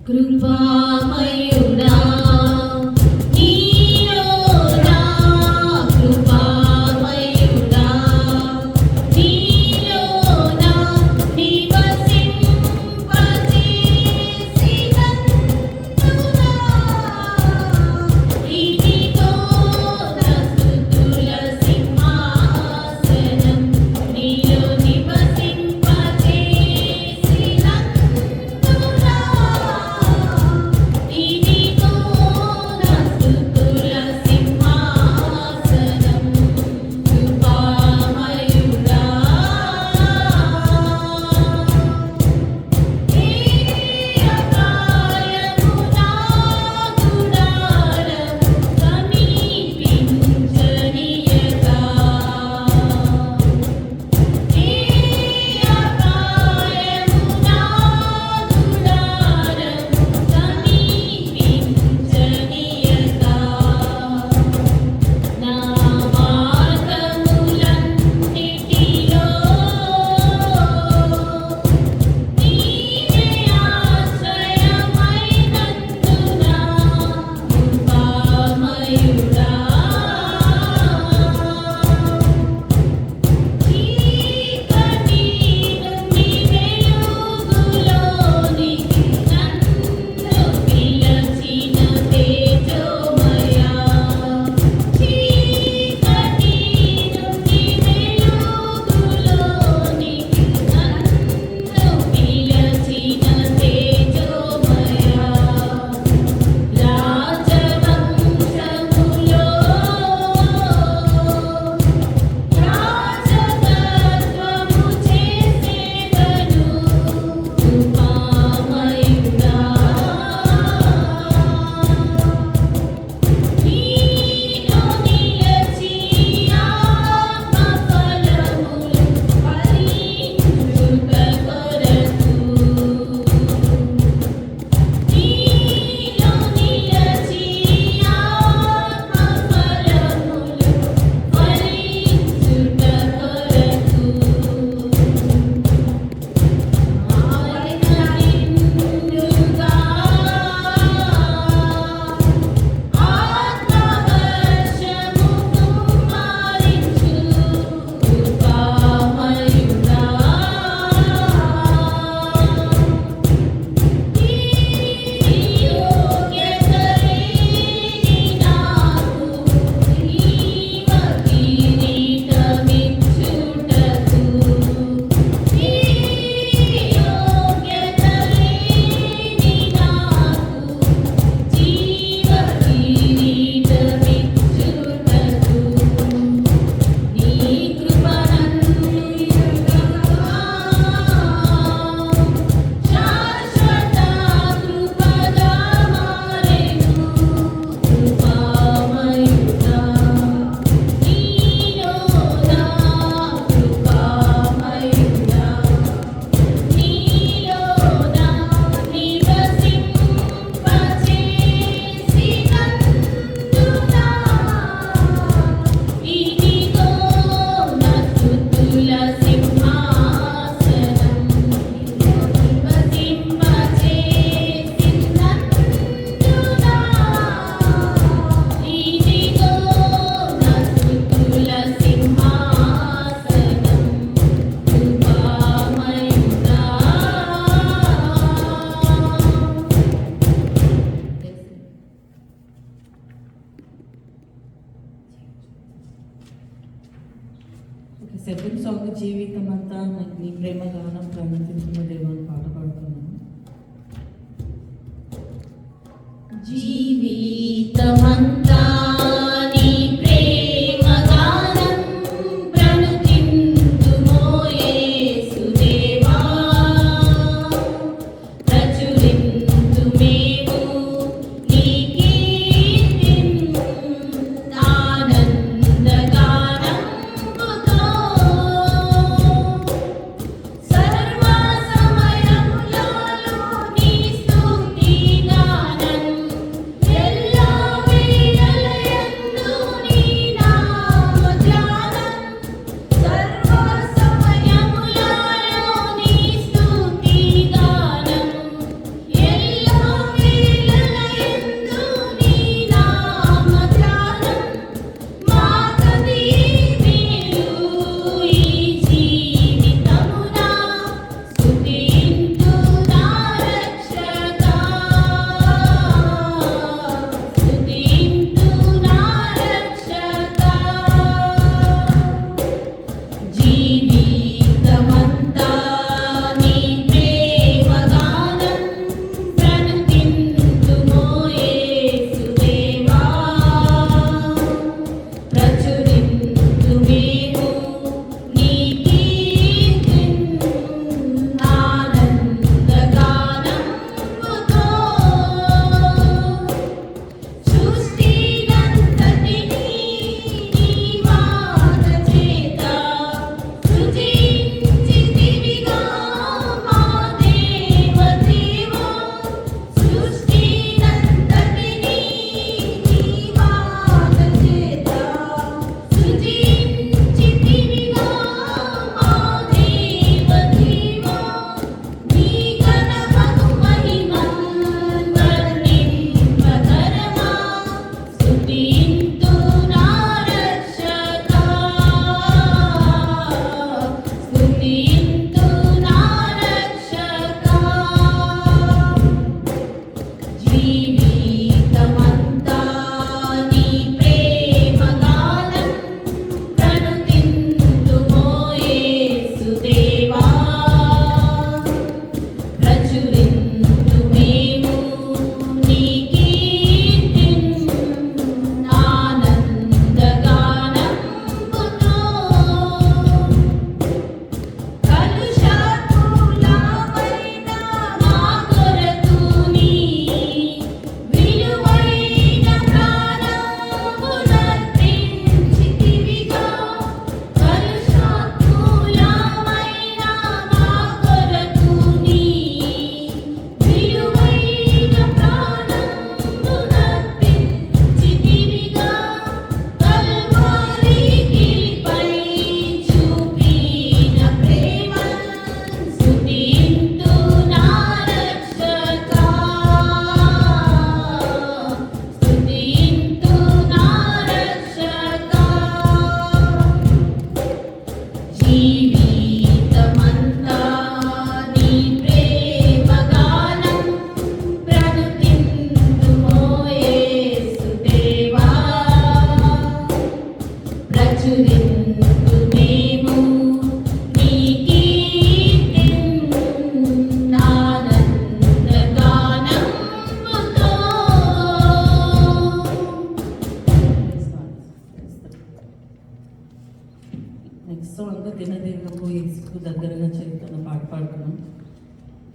కృపామయుడా second song జీవితం అంతా నీ ప్రేమ గానం ప్రవర్తించిన దేవుని పాట పాడుతున్నాను. జీవితమంతా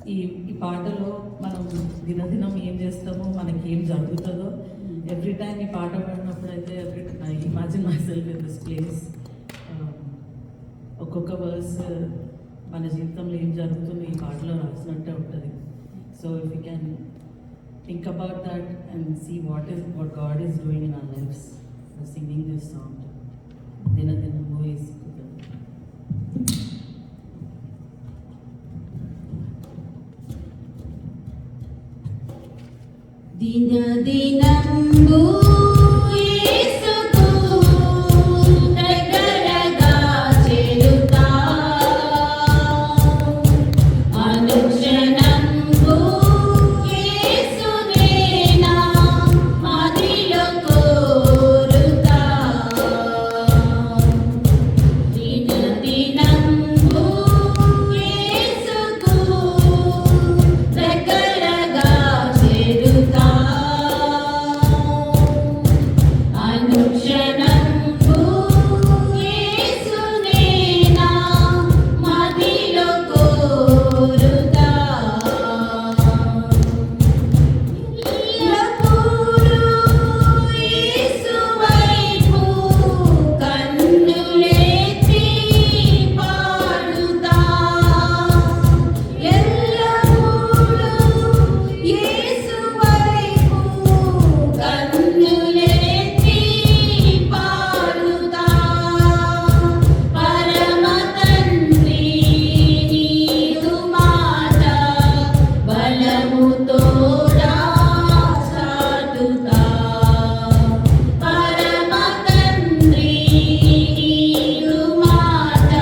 ఈ ఈ పాటలో మనం దినదినం ఏం చేస్తామో మనకి ఏం జరుగుతుందో ఎవ్రీ టైం ఈ పాట పాడినప్పుడు అయితే I imagine myself in this place. ఒక్కొక్క వర్స్ మన జీవితంలో ఏం జరుగుతుందో ఈ పాటలో రాసినట్టే ఉంటుంది. So if you can think about that and see what God is doing in our lifes singing this song దినదినము యేసు. దినదినంబు యేసుకు దగ్గరగా చేరుతా అనుక్షణంబు యేసునే నా మదిలో కోరుతా దినదినంబు యేసుకు దగ్గరగా చేరుతా అనుక్షణంబు యేసునే నా మదిలో కోరుతా ఎల్లప్పుడూ యేసు వైపు కన్నులెత్తి పాడుతా ఎల్లప్పుడూ యేసు వైపు కన్నులెత్తి పాడుతా పరమ తండ్రి నీదు మాట బలము తోడా చాటుతా పరమ తండ్రి నీదు మాట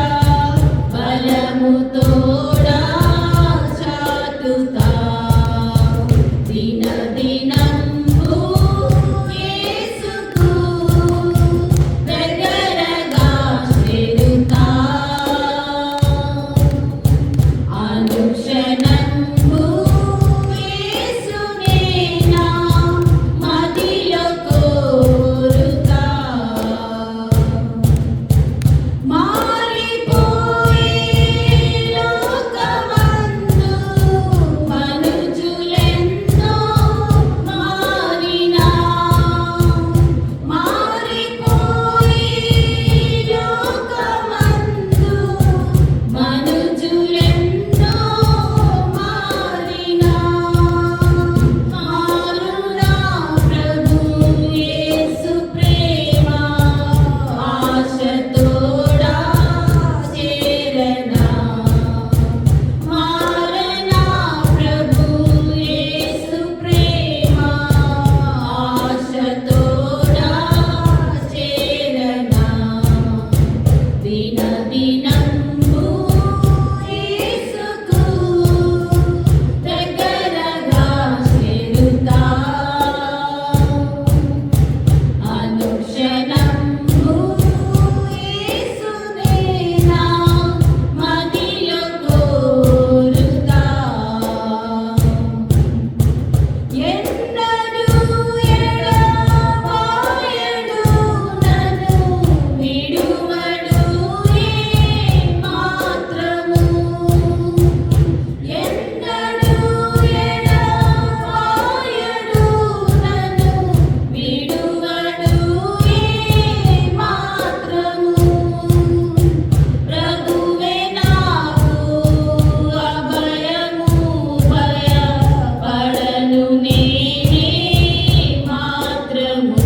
బలము తోడా చాటుతా దినదినంబు యేసుకు దగ్గరగా చేరుతా అనుక్షణంబు యేసునే నా మదిలో కోరుతా మారిపోయే లోకమందు మనుజులెన్నో మారినా మారిపోయే లోకమందు మనుజులెన్నో మారినా మారునా ప్రభు యేసు ప్రేమ ఆశతోడా చేరనా మారనా ప్రభు యేసు ప్రేమ ఆశతోడా చేరనా దినదినంబు యేసుకు దగ్గరగా చేరుతా అనుక్షణంబు యేసునే నా మదిలో కోరుతా ఎన్నడూ ఎడబాయడు నన్ను విడువడు ఏ మాత్రము ఎన్నడూ ఎడబాయడు నన్ను విడువడు ఏ మాత్రము ప్రభువే నాకు అభయము భయపడను నేనే మాత్రము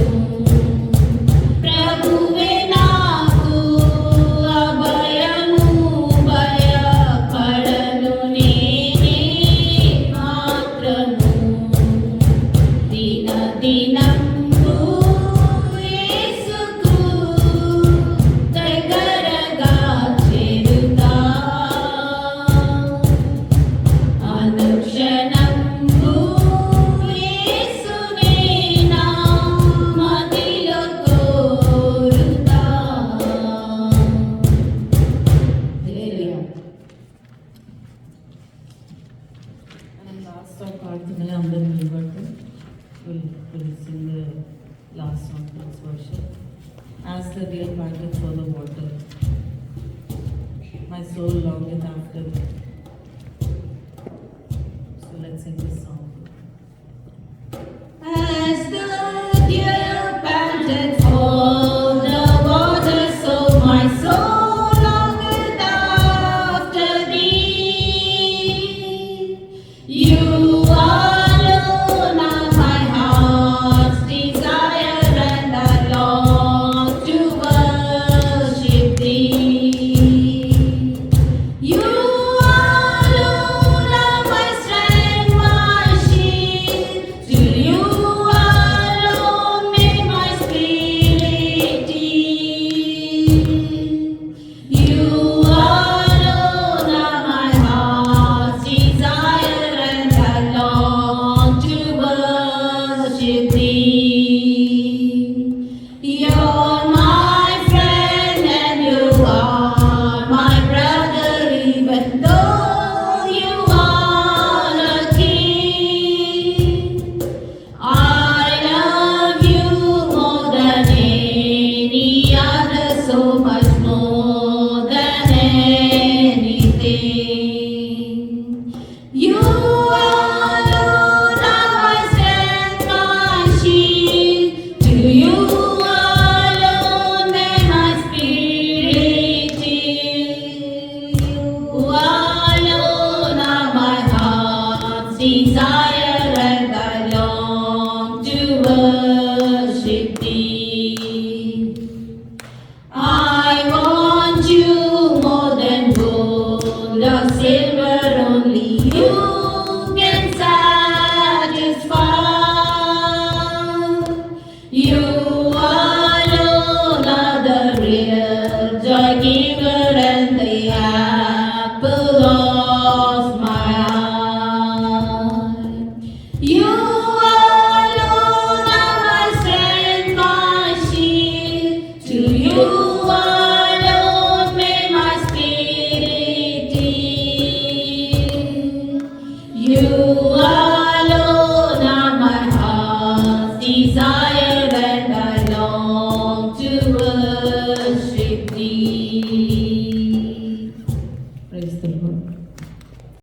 ప్రభువే నాకు అభయము భయపడను నేనే మాత్రము దినదినంబు యేసుకు దగ్గరగా చేరుతా అనుక్షణంబు యేసునే నా మదిలో కోరుతా హల్లెలూయా. మనం లాస్ట్ సాంగ్ పాడుతున్నాయి అందరూ నిలబడి will sing the last song, last version. As the deer panteth for the water, my soul longeth after let's sing this song.